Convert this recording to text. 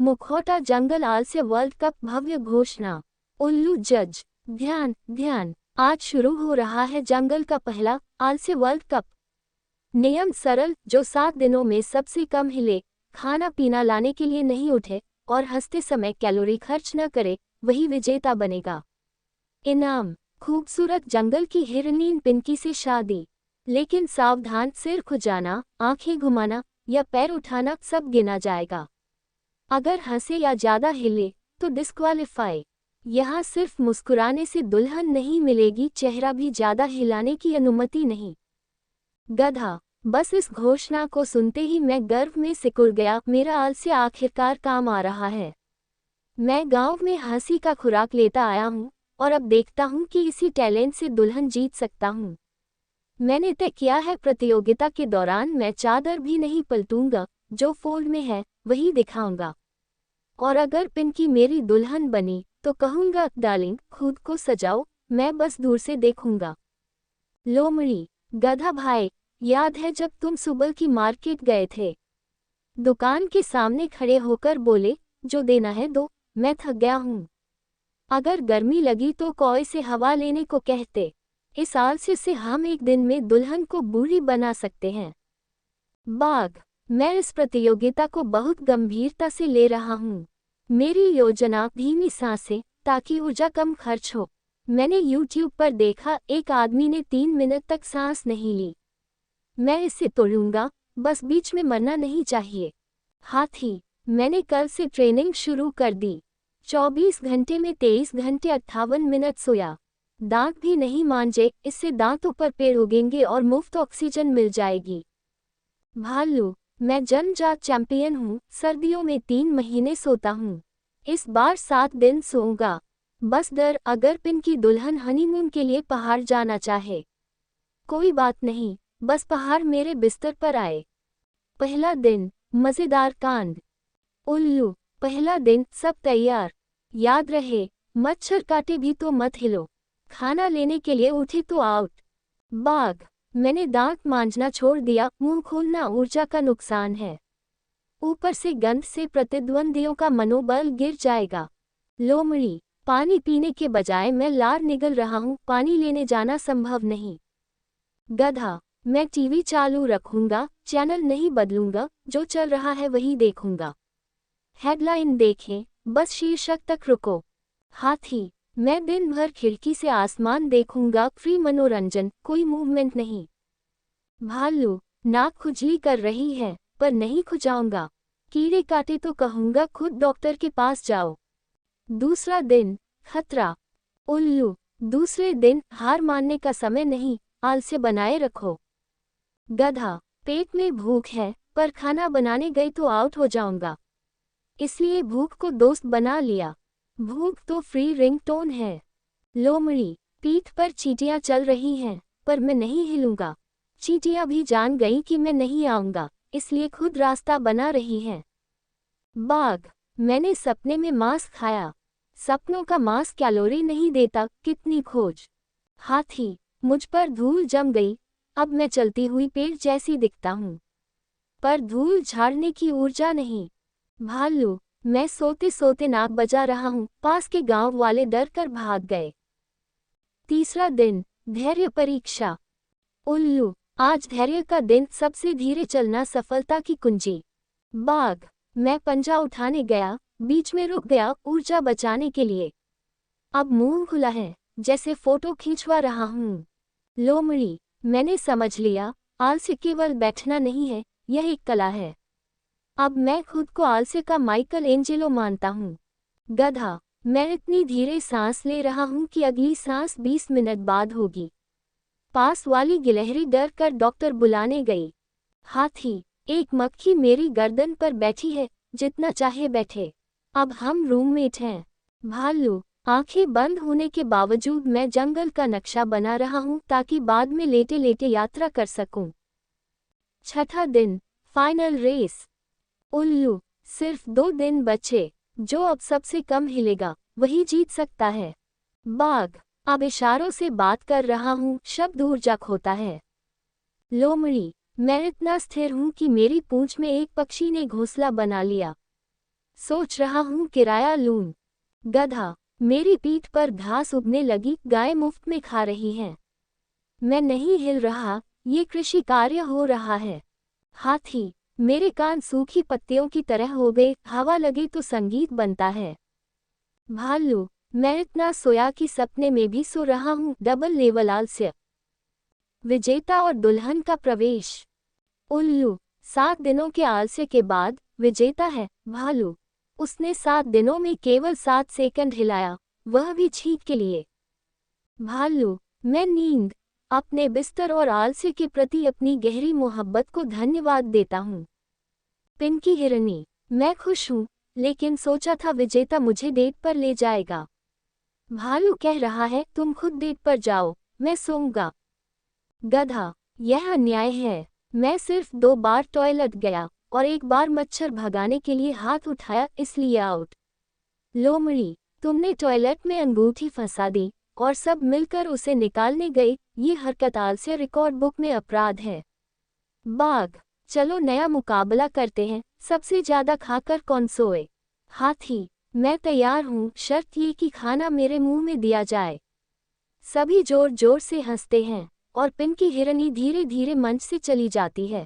मुखौटा जंगल आलस्य world cup भव्य घोषणा। उल्लू जज। ध्यान ध्यान, आज शुरू हो रहा है जंगल का पहला आलस्य वर्ल्ड कप। नियम सरल, जो 7 दिनों में सबसे कम हिले, खाना पीना लाने के लिए नहीं उठे और हंसते समय कैलोरी खर्च न करे, वही विजेता बनेगा। इनाम, खूबसूरत जंगल की हिरनीन पिंकी से शादी। लेकिन सावधान, सिर खुजाना, आंखें घुमाना या पैर उठाना सब गिना जाएगा। अगर हंसे या ज्यादा हिले तो डिस्क्वालीफाई। यहाँ सिर्फ मुस्कुराने से दुल्हन नहीं मिलेगी, चेहरा भी ज्यादा हिलाने की अनुमति नहीं। गधा। बस इस घोषणा को सुनते ही मैं गर्व में सिकुड़ गया, मेरा आलस्य आखिरकार काम आ रहा है। मैं गांव में हंसी का खुराक लेता आया हूँ और अब देखता हूँ कि इसी टैलेंट से दुल्हन जीत सकता हूँ। मैंने तय किया है, प्रतियोगिता के दौरान मैं चादर भी नहीं पलटूंगा, जो फोल्ड में है वही दिखाऊंगा। और अगर पिंकी मेरी दुल्हन बनी तो कहूंगा, डार्लिंग खुद को सजाओ, मैं बस दूर से देखूंगा। लोमड़ी। गधा भाई, याद है जब तुम सुबह की मार्केट गए थे? दुकान के सामने खड़े होकर बोले, जो देना है दो, मैं थक गया हूँ। अगर गर्मी लगी तो कौए से हवा लेने को कहते। इस आलस्य से हम एक दिन में दुल्हन को बूढ़ी बना सकते हैं। बाघ। मैं इस प्रतियोगिता को बहुत गंभीरता से ले रहा हूँ। मेरी योजना धीमी सांसें, ताकि ऊर्जा कम खर्च हो। मैंने YouTube पर देखा, एक आदमी ने 3 मिनट तक सांस नहीं ली। मैं इसे तोड़ूंगा, बस बीच में मरना नहीं चाहिए। हाथी। मैंने कल से ट्रेनिंग शुरू कर दी। 24 घंटे में 23 घंटे 58 मिनट सोया। दांत भी नहीं मांजे, इससे दांतों पर पेड़ उगेंगे और मुफ्त ऑक्सीजन मिल जाएगी। भालू। मैं जन्मजात चैंपियन हूँ, सर्दियों में 3 महीने सोता हूँ। इस बार 7 दिन सोऊंगा। बस डर, अगर पिंकी दुल्हन हनीमून के लिए पहाड़ जाना चाहे। कोई बात नहीं, बस पहाड़ मेरे बिस्तर पर आए। पहला दिन, मजेदार कांड। उल्लू। पहला दिन, सब तैयार। याद रहे, मच्छर काटे भी तो मत हिलो। खाना लेने के लिए उठे तो आउट। बाघ। मैंने दांत मांजना छोड़ दिया, मुंह खोलना ऊर्जा का नुकसान है। ऊपर से गंध से प्रतिद्वंदियों का मनोबल गिर जाएगा। लोमड़ी। पानी पीने के बजाय मैं लार निगल रहा हूँ, पानी लेने जाना संभव नहीं। गधा। मैं टीवी चालू रखूंगा, चैनल नहीं बदलूंगा, जो चल रहा है वही देखूंगा। हेडलाइन देखें, बस शीर्षक तक रुको। हाथी। मैं दिन भर खिड़की से आसमान देखूंगा, फ्री मनोरंजन, कोई मूवमेंट नहीं। भालू। नाक खुजली कर रही है, पर नहीं खुजाऊंगा। कीड़े काटे तो कहूंगा, खुद डॉक्टर के पास जाओ। दूसरा दिन, खतरा। उल्लू। दूसरे दिन, हार मानने का समय नहीं, आलस्य बनाए रखो। गधा। पेट में भूख है, पर खाना बनाने गई तो आउट हो जाऊंगा। इसलिए भूख को दोस्त बना लिया। भूख तो फ्री रिंगटोन है। लोमड़ी। पीठ पर चींटियां चल रही हैं, पर मैं नहीं हिलूंगा। चींटियां भी जान गई कि मैं नहीं आऊंगा, इसलिए खुद रास्ता बना रही हैं। बाघ। मैंने सपने में मांस खाया। सपनों का मांस कैलोरी नहीं देता, कितनी खोज। हाथी। मुझ पर धूल जम गई, अब मैं चलती हुई पेड़ जैसी दिखता हूँ, पर धूल झाड़ने की ऊर्जा नहीं। भालू। मैं सोते सोते नाक बजा रहा हूँ, पास के गांव वाले डर कर भाग गए। तीसरा दिन, धैर्य परीक्षा। उल्लू। आज धैर्य का दिन, सबसे धीरे चलना सफलता की कुंजी। बाघ। मैं पंजा उठाने गया, बीच में रुक गया, ऊर्जा बचाने के लिए। अब मुंह खुला है, जैसे फोटो खींचवा रहा हूँ। लोमड़ी। मैंने समझ लिया, आलस्य केवल बैठना नहीं है, यह एक कला है। अब मैं खुद को आलस्य का माइकल एंजेलो मानता हूँ। गधा। मैं इतनी धीरे सांस ले रहा हूँ कि अगली सांस 20 मिनट बाद होगी। पास वाली गिलहरी डर कर डॉक्टर बुलाने गई। हाथी। एक मक्खी मेरी गर्दन पर बैठी है, जितना चाहे बैठे। अब हम रूममेट हैं। भालू। आंखें बंद होने के बावजूद मैं जंगल का नक्शा बना रहा हूँ, ताकि बाद में लेटे लेटे यात्रा कर सकूं। छठा दिन, फाइनल रेस। उल्लू। सिर्फ 2 दिन बचे, जो अब सबसे कम हिलेगा वही जीत सकता है। बाघ। अब इशारों से बात कर रहा हूँ, शब्द ऊर्जा खोता है। लोमड़ी। मैं इतना स्थिर हूँ कि मेरी पूंछ में एक पक्षी ने घोंसला बना लिया। सोच रहा हूँ किराया लूं। गधा, मेरी पीठ पर घास उगने लगी, गाय मुफ्त में खा रही हैं। मैं नहीं हिल रहा, ये कृषि कार्य हो रहा है। हाथी, मेरे कान सूखी पत्तियों की तरह हो गए, हवा लगे तो संगीत बनता है। भालू, मैं इतना सोया कि सपने में भी सो रहा हूँ, डबल लेवल आलस्य। विजेता और दुल्हन का प्रवेश। उल्लू, 7 दिनों के आलस्य के बाद विजेता है भालू। उसने 7 दिनों में केवल 7 सेकंड हिलाया, वह भी छींक के लिए। भालू, मैं नींद, अपने बिस्तर और आलस्य के प्रति अपनी गहरी मोहब्बत को धन्यवाद देता हूँ। पिंकी हिरनी, मैं खुश हूँ, लेकिन सोचा था विजेता मुझे डेट पर ले जाएगा। भालू कह रहा है तुम खुद डेट पर जाओ, मैं सोऊंगा। गधा, यह अन्याय है। मैं सिर्फ 2 बार टॉयलेट गया और 1 बार मच्छर भगाने के लिए हाथ उठाया, इसलिए आउट। लोमड़ी, तुमने टॉयलेट में अंगूठी फंसा दी और सब मिलकर उसे निकालने गए, ये हरकत आलस्य रिकॉर्ड बुक में अपराध है। बाघ, चलो नया मुकाबला करते हैं, सबसे ज्यादा खाकर कौन सोए। हाथी, मैं तैयार हूँ, शर्त ये कि खाना मेरे मुंह में दिया जाए। सभी जोर जोर से हंसते हैं और पिंकी हिरनी धीरे धीरे मंच से चली जाती है।